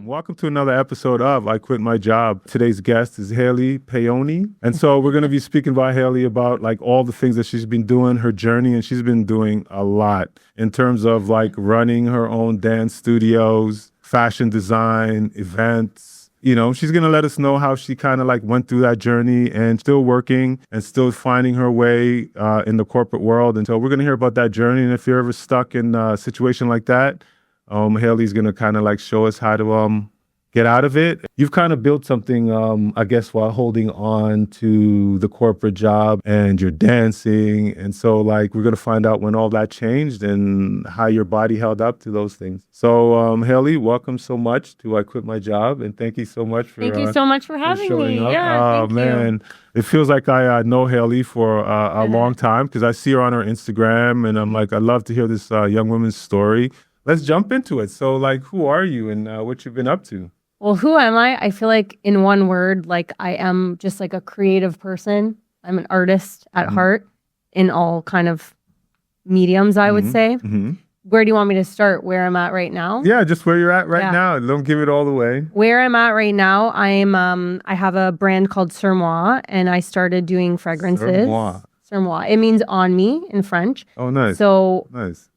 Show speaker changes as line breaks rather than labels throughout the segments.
Welcome to another episode of I Quit My Job. Today's guest is Haley Paoni. And so we're going to be speaking about Haley about like all the things that she's been doing, her journey, and she's been doing a lot in terms of like running her own dance studios, fashion design, events. You know, she's going to let us know how she kind of like went through that journey and still working and still finding her way in the corporate world. And so we're going to hear about that journey. And if you're ever stuck in a situation like that, Haley's going to kind of like show us how to get out of it. You've kind of built something, I guess, while holding on to the corporate job, and you're dancing. And so like, we're going to find out when all that changed and how your body held up to those things. So Haley, welcome so much to I Quit My Job. And thank you so much for
Thank you so much for having me.
up.
Yeah, thank
man. It feels like I know Haley for a long time because I see her on her Instagram, and I'm like, I love to hear this young woman's story. Let's jump into it. So like, who are you and what you've been up to?
Well, who am I? I feel like in one word, like I am just like a creative person. I'm an artist at heart in all kind of mediums, I would say. Where do you want me to start? Where I'm at right now?
Yeah, just where you're at right now. Don't give it all away.
Where I'm at right now, I have a brand called Sur Moi, and I started doing fragrances.
Sur Moi.
Sur Moi. It means on me in French.
Oh, nice.
So
nice.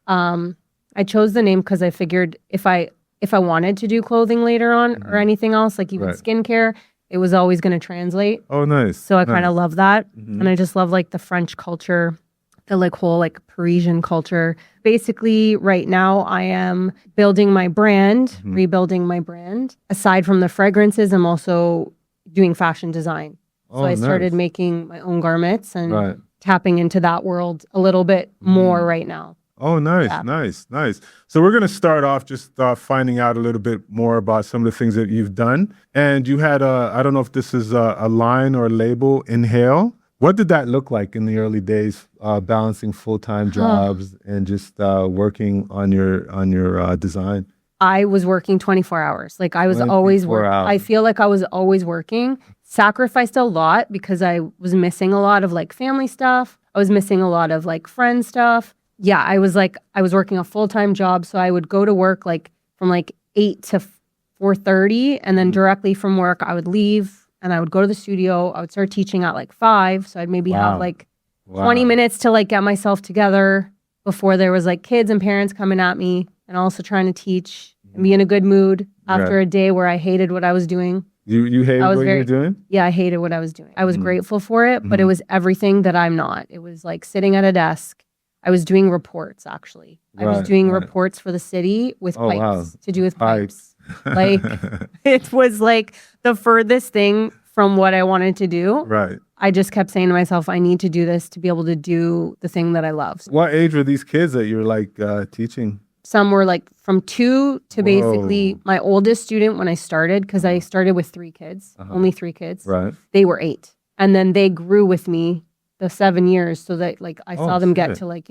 I chose the name because I figured if I wanted to do clothing later on or anything else, like even skincare, it was always going to translate.
Oh, nice.
So I kind of love that. And I just love like the French culture, the like whole like Parisian culture. Basically, right now I am building my brand, rebuilding my brand. Aside from the fragrances, I'm also doing fashion design. So I started making my own garments and tapping into that world a little bit more right now.
Oh, nice, nice. So we're going to start off just finding out a little bit more about some of the things that you've done. And you had I don't know if this is a line or a label, Inhale. What did that look like in the early days, balancing full-time jobs and just working on your design?
I was working 24 hours. Like I was always working. I feel like I was always working. Sacrificed a lot because I was missing a lot of like family stuff. I was missing a lot of like friend stuff. Yeah, I was working a full-time job, so I would go to work like from like 8 to 4:30, and then directly from work I would leave and I would go to the studio. I would start teaching at like 5, so I'd maybe have like 20 minutes to like get myself together before there was like kids and parents coming at me, and also trying to teach and be in a good mood after a day where I hated what I was doing.
You hated what you were doing?
Yeah, I hated what I was doing. I was grateful for it, but it was everything that I'm not. It was like sitting at a desk. I was doing reports, actually. I was doing reports for the city with pipes, to do with pipes. Like, it was like the furthest thing from what I wanted to do.
Right.
I just kept saying to myself, I need to do this to be able to do the thing that I love.
What age were these kids that you were like teaching?
Some were like from 2 to basically my oldest student when I started, because I started with 3 kids, only 3 kids.
Right.
They were 8. And then they grew with me the 7 years, so that like I saw them get to like,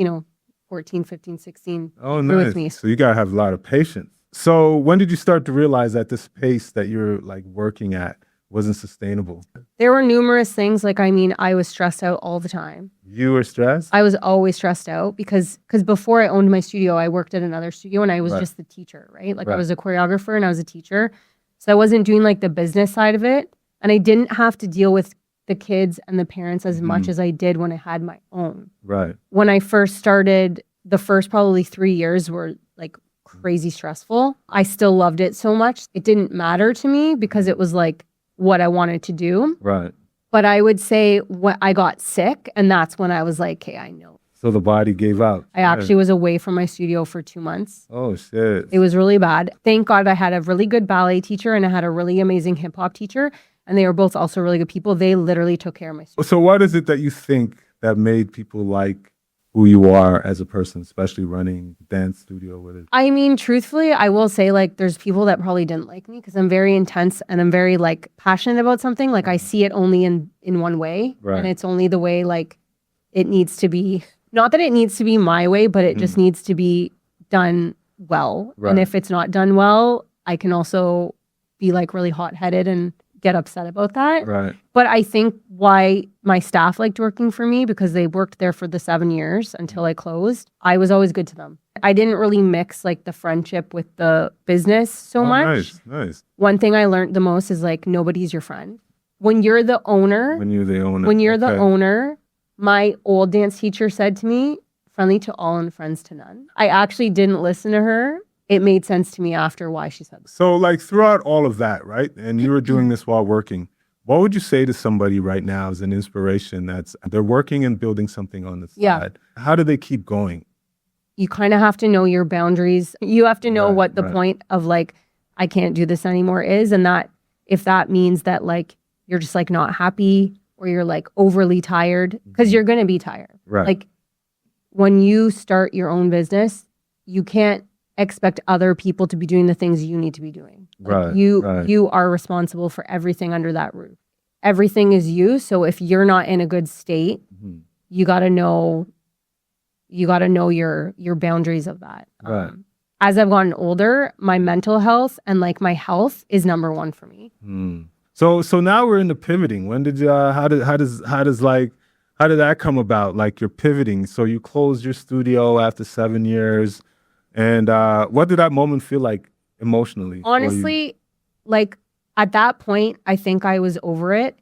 14, 15, 16.
Oh, nice. With me. So you got to have a lot of patience. So when did you start to realize that this pace that you're like working at wasn't sustainable?
There were numerous things. Like, I was stressed out all the time.
You were stressed?
I was always stressed out because before I owned my studio, I worked at another studio and I was just the teacher, right? Like I was a choreographer and I was a teacher. So I wasn't doing like the business side of it. And I didn't have to deal with the kids and the parents as much as I did when I had my own.
Right.
When I first started, the first probably 3 years were like crazy stressful. I still loved it so much. It didn't matter to me because it was like what I wanted to do.
Right.
But I would say when I got sick, and that's when I was like, okay, I know.
So the body gave out.
I actually was away from my studio for 2 months.
Oh, shit.
It was really bad. Thank God I had a really good ballet teacher and I had a really amazing hip hop teacher. And they were both also really good people. They literally took care of my studio.
So what is it that you think that made people like who you are as a person, especially running a dance studio with it?
I mean, truthfully, I will say like there's people that probably didn't like me because I'm very intense and I'm very like passionate about something. Like I see it only in one way.
Right.
And it's only the way like it needs to be. Not that it needs to be my way, but it just needs to be done well. Right. And if it's not done well, I can also be like really hot-headed and get upset about that.
Right.
But I think why my staff liked working for me, because they worked there for the 7 years until I closed. I was always good to them. I didn't really mix like the friendship with the business so much.
Nice.
One thing I learned the most is like nobody's your friend. When you're the owner,
When you're the owner.
when you're the
Okay.
owner, my old dance teacher said to me, friendly to all and friends to none. I actually didn't listen to her. It made sense to me after why she said that.
So, like, throughout all of that, right? And you were doing this while working. What would you say to somebody right now as an inspiration they're working and building something on the side?
Yeah.
How do they keep going?
You kind of have to know your boundaries. You have to know
Right,
what the
right.
point of like, I can't do this anymore is. And that if that means that like, you're just like not happy or you're like overly tired, because you're going to be tired.
Right.
Like when you start your own business, you can't expect other people to be doing the things you need to be doing. Like
Right,
you
right.
you are responsible for everything under that roof. Everything is you. So if you're not in a good state,
Mhm.
you got to know your boundaries of that.
Right.
As I've gotten older, my mental health and like my health is number one for me.
So now we're in the pivoting. When did you? How did that come about? Like you're pivoting. So you closed your studio after 7 years, and what did that moment feel like emotionally? for you?
Honestly, like at that point, I think I was over it.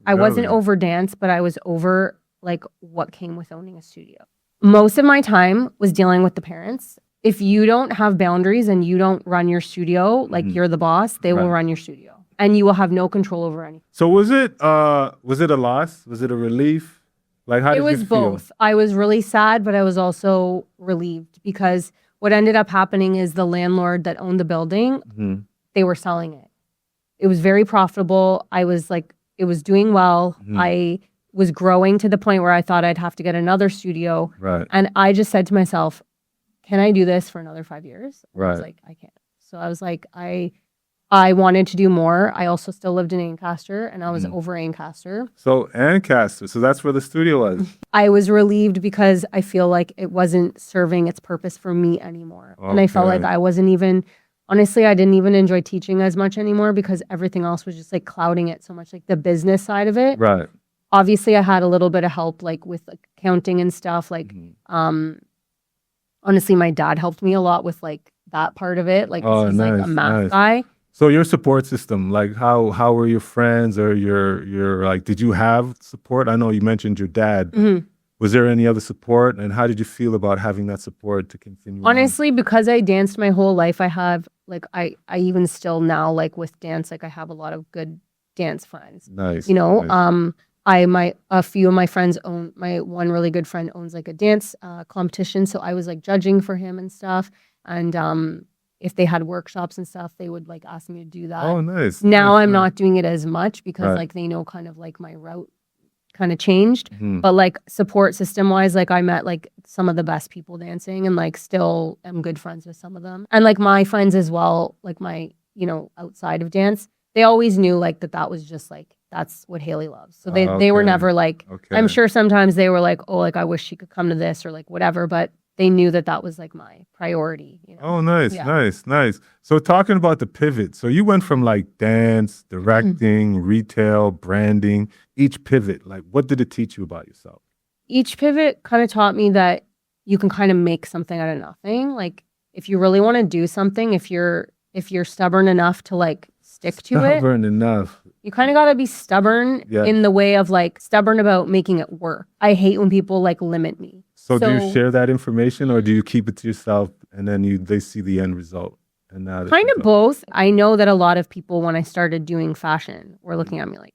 I wasn't
Really?
over dance, but I was over like what came with owning a studio. Most of my time was dealing with the parents. If you don't have boundaries and you don't run your studio, like you're the boss, they will
Right.
run your studio and you will have no control over anything.
So was it a loss? Was it a relief? Like how did
It was
you feel?
both. I was really sad, but I was also relieved because what ended up happening is the landlord that owned the building,
Mhm.
they were selling it. It was very profitable. I was like, it was doing well. I was growing to the point where I thought I'd have to get another studio.
Right.
And I just said to myself, can I do this for another 5 years? And I was
Right.
like, I can't. So I was like, I wanted to do more. I also still lived in Ancaster and I was over Ancaster.
So Ancaster. So that's where the studio was.
I was relieved because I feel like it wasn't serving its purpose for me anymore. And I felt like
Okay.
I wasn't even, honestly, I didn't even enjoy teaching as much anymore because everything else was just like clouding it so much, like the business side of it.
Right.
Obviously, I had a little bit of help like with accounting and stuff. Like, honestly, my dad helped me a lot with like that part of it. Like, 'cause
Oh,
he's like a
nice,
math
nice.
guy.
So your support system, like how were your friends or your like, did you have support? I know you mentioned your dad.
Mhm.
Was there any other support, and how did you feel about having that support to continue? on?
Honestly, because I danced my whole life, I have like I even still now like with dance, like I have a lot of good dance friends.
Nice.
You know,
nice.
a few of my friends own, my one really good friend owns like a dance competition, so I was like judging for him and stuff. And if they had workshops and stuff, they would like ask me to do that.
Oh, nice.
Now
nice,
I'm
nice.
not doing it as much because
Right.
like they know kind of like my route kind of changed.
Mhm.
But like support system wise, like I met like some of the best people dancing and like still am good friends with some of them. And like my friends as well, like my, you know, outside of dance, they always knew like that was just like, that's what Haley loves. So they were
Okay.
never like,
Okay.
I'm sure sometimes they were like, oh, like I wish she could come to this or like whatever, but they knew that was like my priority, you know?
Oh, nice,
Yeah.
nice. So talking about the pivot, so you went from like dance, directing, retail, branding, each pivot, like what did it teach you about yourself?
Each pivot kind of taught me that you can kind of make something out of nothing. Like if you really want to do something, if you're stubborn enough to like stick to it,
Stubborn enough.
you kind of got to be stubborn
Yeah.
in the way of like stubborn about making it work. I hate when people like limit me.
So do you share that information or do you keep it to yourself and then they see the end result? And now
Kind of both. I know that a lot of people, when I started doing fashion, were looking at me like,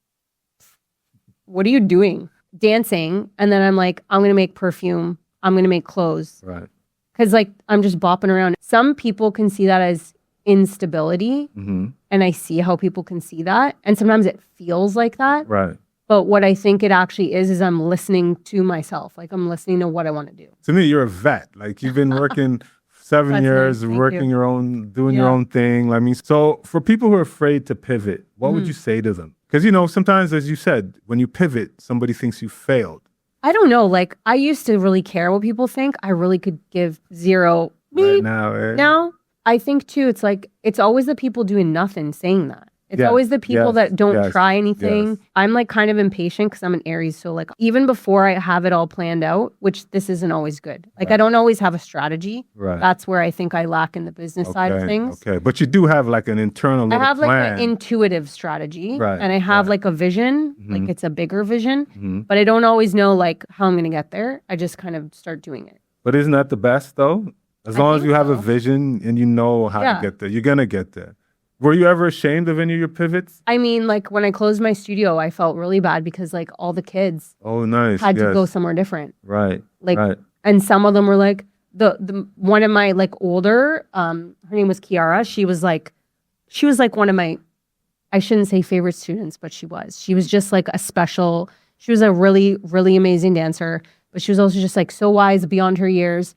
what are you doing? Dancing. And then I'm like, I'm going to make perfume. I'm going to make clothes.
Right.
Because like I'm just bopping around. Some people can see that as instability.
Mm-hmm.
And I see how people can see that. And sometimes it feels like that.
Right.
But what I think it actually is I'm listening to myself. Like I'm listening to what I want to do.
To me, you're a vet. Like you've been working 7
That's
years,
nice. Thank
working
you.
your own, doing your
Yeah.
own thing. I mean, so for people who are afraid to pivot, what would you say to them? Because, you know, sometimes, as you said, when you pivot, somebody thinks you failed.
I don't know. Like I used to really care what people think. I really could give zero.
Right
Beep.
now, eh?
Now I think too, it's like, it's always the people doing nothing saying that. It's
Yes,
always the people
yes,
that don't
yes,
try anything.
yes.
I'm like kind of impatient because I'm an Aries. So like even before I have it all planned out, which this isn't always good. Like I don't always have a strategy.
Right.
That's where I think I lack in the business side of
Okay,
things.
okay. But you do have like an internal
I
little
have like
plan.
an intuitive strategy,
Right,
and I have
right.
like a vision,
Mhm.
like it's a bigger vision,
Mhm.
but I don't always know like how I'm gonna get there. I just kind of start doing it.
But isn't that the best though? As
I
long as
think
you have a
so.
vision and you know how to
Yeah.
get there, you're gonna get there. Were you ever ashamed of any of your pivots?
I mean, like when I closed my studio, I felt really bad because like all the kids
Oh, nice.
had to go
Yes.
somewhere different.
Right.
Like,
right.
and some of them were like the one of my like older, her name was Kiara. She was like one of my, I shouldn't say favorite students, but she was just like a special. She was a really, really amazing dancer, but she was also just like so wise beyond her years.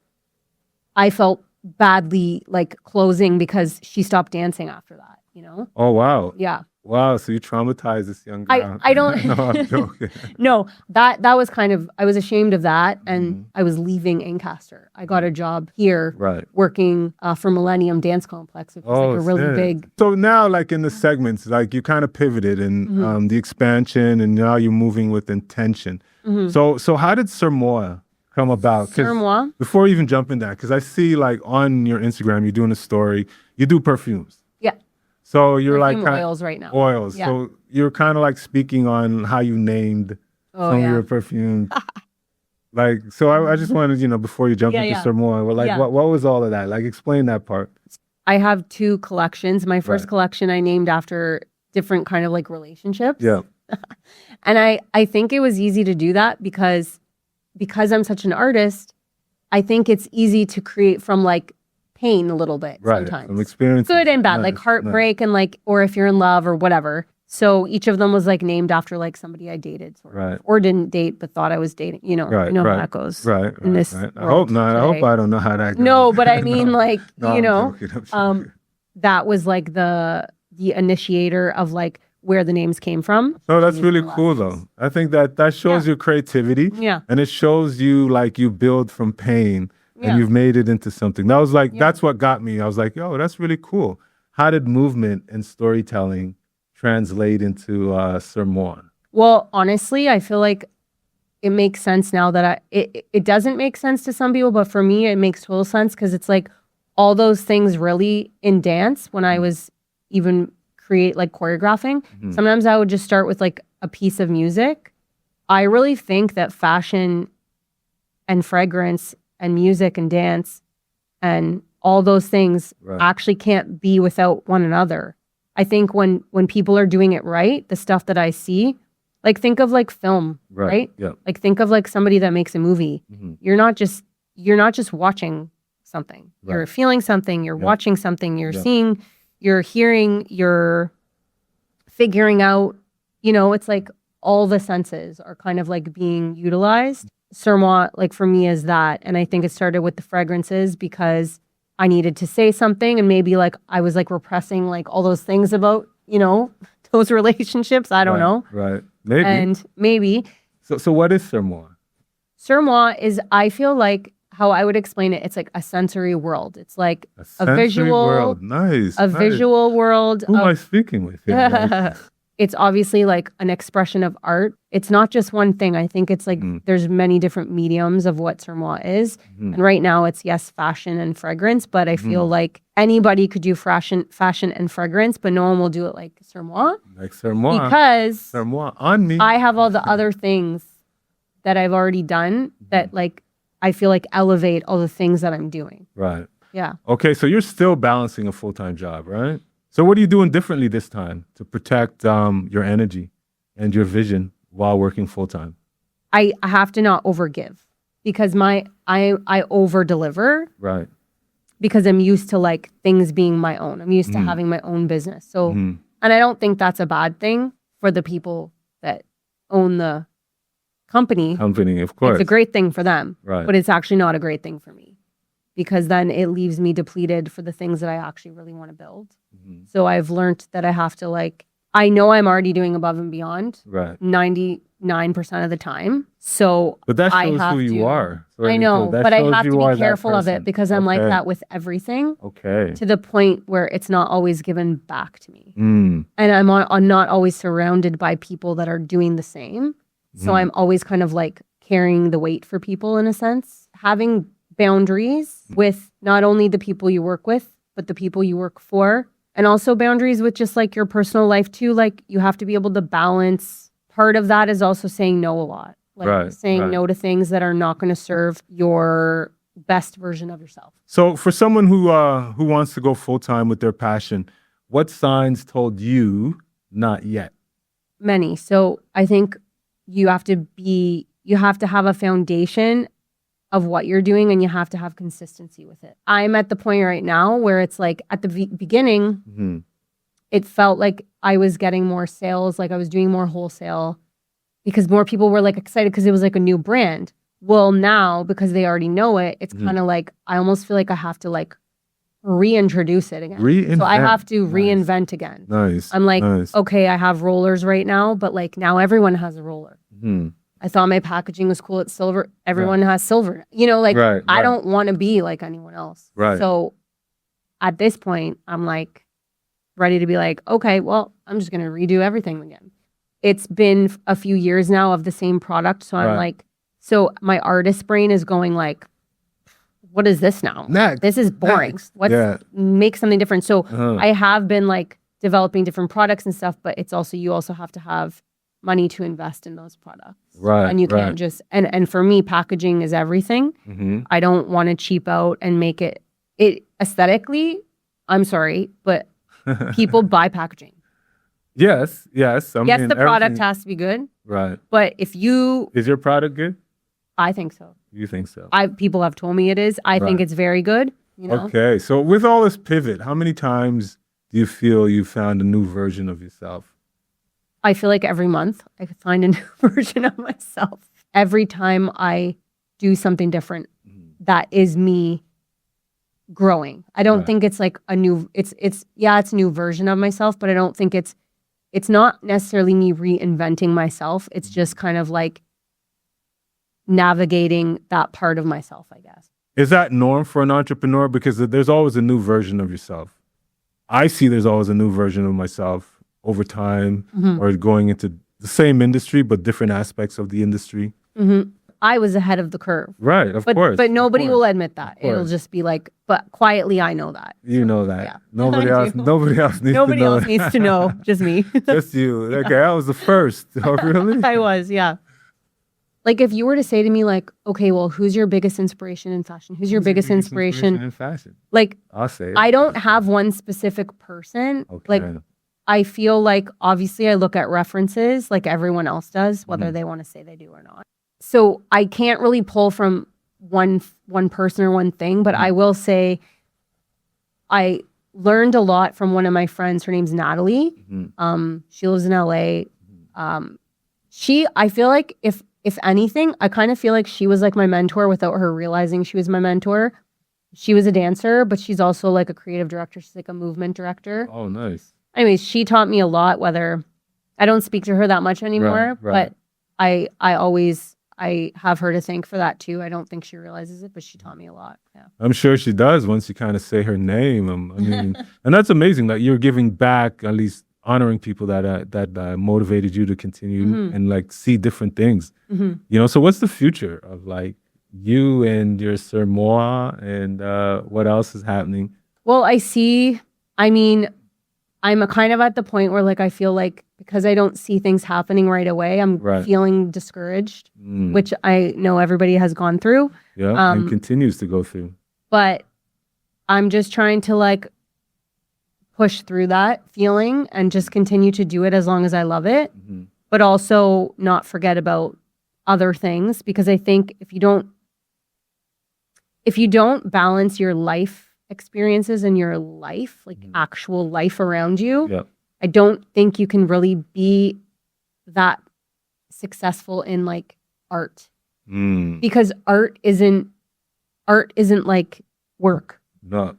I felt badly like closing because she stopped dancing after that, you know?
Oh, wow.
Yeah.
Wow. So you traumatized this young girl.
I don't
No, I'm joking.
No, that was kind of, I was ashamed of that, and I was leaving Ancaster. I got a job here
Right.
working for Millennium Dance Complex, which was like a really
sick.
big.
So now, like in the segments, like you kind of pivoted in
Mm-hmm.
the expansion, and now you're moving with intention. So how did Sermoa come about? 'Cause
Sermoa?
Before we even jump in that, because I see like on your Instagram, you're doing a story. You do perfumes.
Yeah.
So you're
Perfume
like
oils right now.
Oils.
Yeah.
So you're kind of like speaking on how you named
Oh,
some
yeah.
of your perfumes. Like, so I just wanted, before you jump
Yeah,
into
yeah.
Sermoa, like
Yeah.
what was all of that? Like explain that part.
I have two collections. My first
Right.
collection I named after different kind of like relationships.
Yeah.
And I think it was easy to do that because I'm such an artist, I think it's easy to create from like pain a little bit
Right.
sometimes.
Some experience.
Good and bad, like
Nice,
heartbreak and like, or if you're in love or whatever. So each of them was like named after like somebody I dated, sort of,
Right.
or didn't date but thought I was dating.
Right,
you know
right,
how that goes.
Right.
in this
right. I
world
hope not. I hope
today.
I don't know how that goes.
No, but I mean, like
No, I'm joking, I'm joking.
that was like the initiator of like where the names came from.
No, that's
These
really
are
cool
lessons.
though. I think that shows
Yeah.
your creativity.
Yeah.
And it shows you like you build from pain
Yeah.
and you've made it into something. That was like,
Yeah.
that's what got me. I was like, yo, that's really cool. How did movement and storytelling translate into Sermon?
Well, honestly, I feel like it makes sense now that it doesn't make sense to some people, but for me, it makes total sense because it's like all those things really in dance when I was even like choreographing. Sometimes I would just start with like a piece of music. I really think that fashion and fragrance and music and dance and all those things
Right.
actually can't be without one another. I think when people are doing it right, the stuff that I see, like think of like film, right?
Yeah.
Like think of like somebody that makes a movie.
Mhm.
You're not just watching something. You're
Right.
feeling something, you're
Yeah.
watching something, you're
Yeah.
seeing, you're hearing, you're figuring out, it's like all the senses are kind of like being utilized. Sermois, like for me, is that. And I think it started with the fragrances because I needed to say something and maybe like I was like repressing like all those things about, those relationships. I don't know.
Right. Maybe.
And maybe
So what is Sermon?
Sermois is, I feel like how I would explain it, it's like a sensory world. It's like a
sensory
visual
world. Nice.
a
nice.
visual world.
Who am I
Of,
speaking with here? Like,
it's obviously like an expression of art. It's not just one thing. I think it's like there's many different mediums of what Sermois is. And right now it's yes, fashion and fragrance, but I feel like anybody could do fashion and fragrance, but no one will do it like Sermois
like Sermon.
because
Sermon on me.
I have all the other things that I've already done that like I feel like elevate all the things that I'm doing.
Right.
Yeah.
Okay, so you're still balancing a full-time job, right? So what are you doing differently this time to protect your energy and your vision while working full-time?
I have to not overgive because I over deliver
Right.
because I'm used to like things being my own. I'm used to having my own business. So
Mhm.
and I don't think that's a bad thing for the people that own the company.
Company, of course.
It's a great thing for them.
Right.
But it's actually not a great thing for me because then it leaves me depleted for the things that I actually really want to build. So I've learned that I have to like, I know I'm already doing above and beyond.
Right.
99% of the time. So
But that
I
shows
have
who you
to-
are. So
I know,
that
but I
shows
have to
you are
be
that
careful of it
person.
because I'm like
Okay.
that with everything
Okay.
to the point where it's not always given back to me.
Mm.
And I'm not always surrounded by people that are doing the same. So I'm always kind of like carrying the weight for people in a sense. Having boundaries with not only the people you work with, but the people you work for. And also boundaries with just like your personal life too. Like you have to be able to balance. Part of that is also saying no a lot. Like
Right,
saying
right.
no to things that are not going to serve your best version of yourself.
So for someone who wants to go full time with their passion, what signs told you not yet?
Many. So I think you have to have a foundation of what you're doing and you have to have consistency with it. I'm at the point right now where it's like at the beginning,
Mhm.
it felt like I was getting more sales, like I was doing more wholesale because more people were like excited because it was like a new brand. Well, now because they already know it, it's kind of like I almost feel like I have to like reintroduce it again. So I have to reinvent again.
Nice.
I'm like,
nice.
okay, I have rollers right now, but like now everyone has a roller.
Mhm.
I thought my packaging was cool. It's silver. Everyone has silver. You know, like
Right,
I
right.
don't want to be like anyone else.
Right.
So at this point, I'm like ready to be like, okay, well, I'm just going to redo everything again. It's been a few years now of the same product. So I'm
Right.
like, so my artist brain is going like, what is this now?
Next.
This is boring.
Next.
Let's
Yeah.
make something different. So
Uh-huh.
I have been like developing different products and stuff, but it's also, you also have to have money to invest in those products.
Right.
And you
right.
can't just, and for me, packaging is everything.
Mhm.
I don't want to cheap out and make it aesthetically, I'm sorry, but people buy packaging.
Yes. Yes. I
Yes,
mean,
the product
everything-
has to be good,
Right.
but if you,
Is your product good?
I think so.
You think so?
People have told me it is. I think
Right.
it's very good. You know,
Okay. So with all this pivot, how many times do you feel you found a new version of yourself?
I feel like every month I could find a new version of myself. Every time I do something different, that is me growing. I don't
Right.
think it's like a new, it's a new version of myself, but I don't think it's not necessarily me reinventing myself. It's just kind of like navigating that part of myself, I guess.
Is that norm for an entrepreneur? Because there's always a new version of yourself. I see there's always a new version of myself over time
Mm-hmm.
or going into the same industry, but different aspects of the industry.
Mm-hmm. I was ahead of the curve,
Right. Of
but
course.
but nobody
of
will
course.
admit that. It'll
course.
just be like, but quietly I know that.
You know that.
Yeah.
Nobody
I
else.
do.
Nobody else needs
Nobody
to know.
else needs to know, just me.
Just you. Okay, I was the first. Oh, really?
I was, yeah. Like if you were to say to me like, okay, well, who's your biggest inspiration in fashion? Who's your biggest inspiration?
in fashion?
Like
I'll say it.
I don't have one specific person.
Okay.
Like I feel like obviously I look at references like everyone else does,
Mm-hmm.
whether they want to say they do or not. So I can't really pull from one person or one thing, but
Mm-hmm.
I will say I learned a lot from one of my friends. Her name's Natalie.
Mhm.
She lives in LA. I feel like if anything, I kind of feel like she was like my mentor without her realizing she was my mentor. She was a dancer, but she's also like a creative director. She's like a movement director.
Oh, nice.
Anyways, she taught me a lot, whether I don't speak to her that much anymore,
right.
but I have her to thank for that too. I don't think she realizes it, but she taught me a lot. Yeah.
I'm sure she does once you kind of say her name. I mean, and that's amazing that you're giving back, at least honoring people that motivated you to continue
Mm-hmm.
and like see different things.
hmm
You know, so what's the future of like you and your Sir Moa and what else is happening?
Well, I'm a kind of at the point where like I feel like because I don't see things happening right away, I'm
Right.
feeling discouraged,
Mm,
which I know everybody has gone through.
yeah, and continues to go through.
But I'm just trying to like push through that feeling and just continue to do it as long as I love it,
Mhm.
but also not forget about other things because I think if you don't balance your life experiences in your life, like actual life around you,
Yeah.
I don't think you can really be that successful in like art
Mm,
because art isn't like work.
no,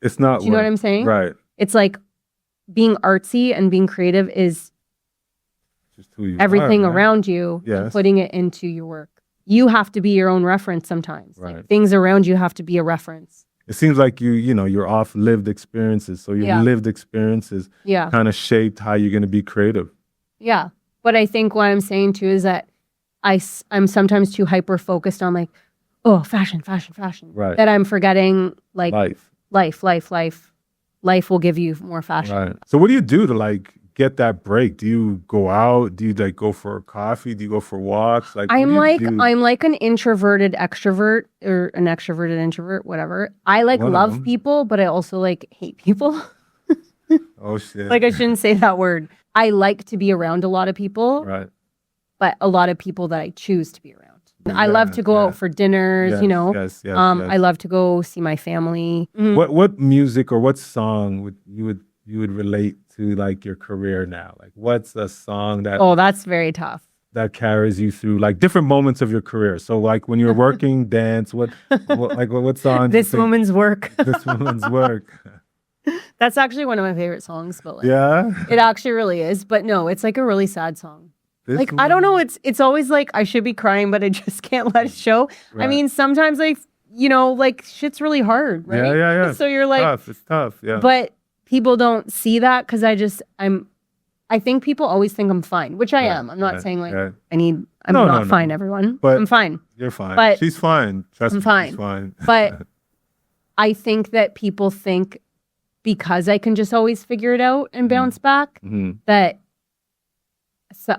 it's not.
Do you know what
work.
I'm saying?
Right.
It's like being artsy and being creative is
Just who you
everything
are, right?
around you and
Yes.
putting it into your work. You have to be your own reference sometimes.
Right.
Like things around you have to be a reference.
It seems like you're off lived experiences. So your
Yeah.
lived experiences
Yeah.
kind of shaped how you're going to be creative.
Yeah. But I think what I'm saying too is that I'm sometimes too hyper focused on like, oh, fashion.
Right.
That I'm forgetting like
Life.
life will give you more fashion.
Right. So what do you do to like get that break? Do you go out? Do you like go for a coffee? Do you go for walks? Like what
I'm
do you
like
do?
I'm like an introverted extrovert or an extroverted introvert, whatever. I like
One of
love
them.
people, but I also like hate people.
Oh shit.
Like I shouldn't say that word. I like to be around a lot of people,
Right.
but a lot of people that I choose to be around. I love to go
yeah.
out for dinners,
Yes,
you know.
Yes.
I love to go see my family. Mhm.
What music or what song would you would relate to like your career now? Like what's a song that
Oh, that's very tough.
that carries you through like different moments of your career? So like when you're working dance, what song do you
This
think
woman's work.
this woman's work?
That's actually one of my favorite songs, but like,
Yeah.
it actually really is. But no, it's like a really sad song.
This
Like I don't
woman-
know, it's always like I should be crying, but I just can't let it show. I
Right.
mean, sometimes like like shit's really hard, right?
Yeah.
So you're like,
Tough. It's tough. Yeah.
but people don't see that because I think people always think I'm fine, which I
Right,
am. I'm not
right,
saying like
right.
I'm
No,
not
no.
fine, everyone.
But-
I'm fine.
You're fine.
but
She's fine. Trust
I'm
me.
fine.
She's fine.
But I think that people think because I can just always figure it out and bounce back,
Mhm.
that so,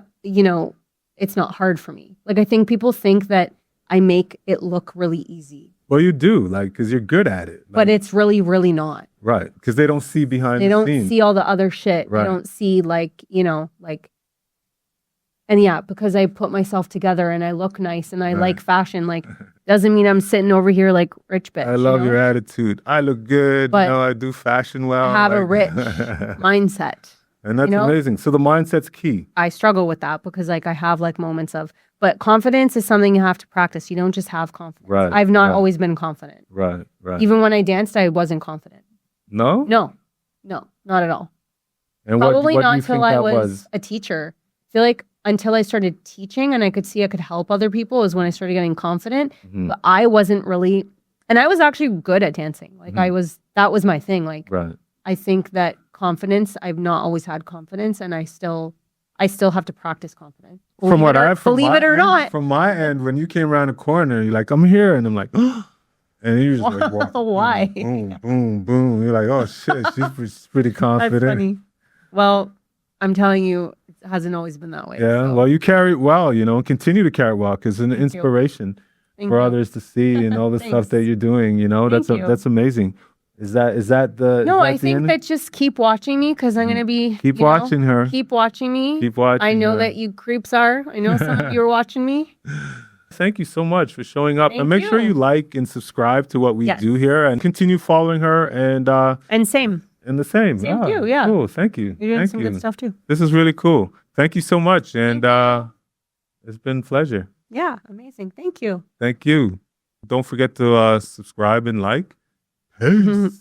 it's not hard for me. Like I think people think that I make it look really easy,
Well, you do, like, because you're good at it.
but
Like,
it's really, really not.
right, because they don't see behind
They
the
don't
scenes.
see all the other shit.
Right.
They don't see and yeah, because I put myself together and I look nice and I
Right.
like fashion, like doesn't mean I'm sitting over here like rich bitch.
I love
you know?
your attitude. I look good.
But
I do fashion well.
I have a
like-
rich mindset.
and that's
you know?
amazing. So the mindset's key.
I struggle with that because like I have like moments of, but confidence is something you have to practice. You don't just have confidence.
Right,
I've not
right.
always been confident.
Right.
Even when I danced, I wasn't confident.
No?
No, not at all.
And
Probably
what do
not
you
until
think
I
that
was a teacher. I feel like until I started teaching and I could see I could help other people is when I started getting confident.
Mhm.
But I wasn't really, and I was actually good at dancing. Like that was my thing. Like
Right.
I think that confidence, I've not always had confidence and I still have to practice confidence.
From what I've
believe it or not.
From my end, when you came around the corner, you're like, I'm here. And I'm like, and you just like walk.
Why?
Boom, boom, boom. You're like, oh shit, she's pretty confident.
That's funny. Well, I'm telling you, it hasn't always been that way.
Yeah,
so
well, you carry it well, continue to carry it well because it's an
Thank you.
inspiration
thank
for
you.
others to see and all the stuff
Thanks.
that you're doing. That's
Thank you.
that's amazing. Is that the?
No,
is
I
the
think
end?
that just keep watching me because I'm gonna be
Keep watching her.
Keep watching me.
Keep watching.
I know
her.
that you creeps are. I know some of you are watching me.
Thank you so much for showing up,
Thank
and make sure
you.
you like and subscribe to what we
Yes.
do here, and continue following her and
And same.
the same.
Same to you, yeah.
Cool. Thank you.
You're doing
Thank
some
you.
good stuff too.
This is really cool. Thank you so much, and it's been a pleasure.
Yeah, amazing. Thank you.
Thank you. Don't forget to subscribe and like. Peace.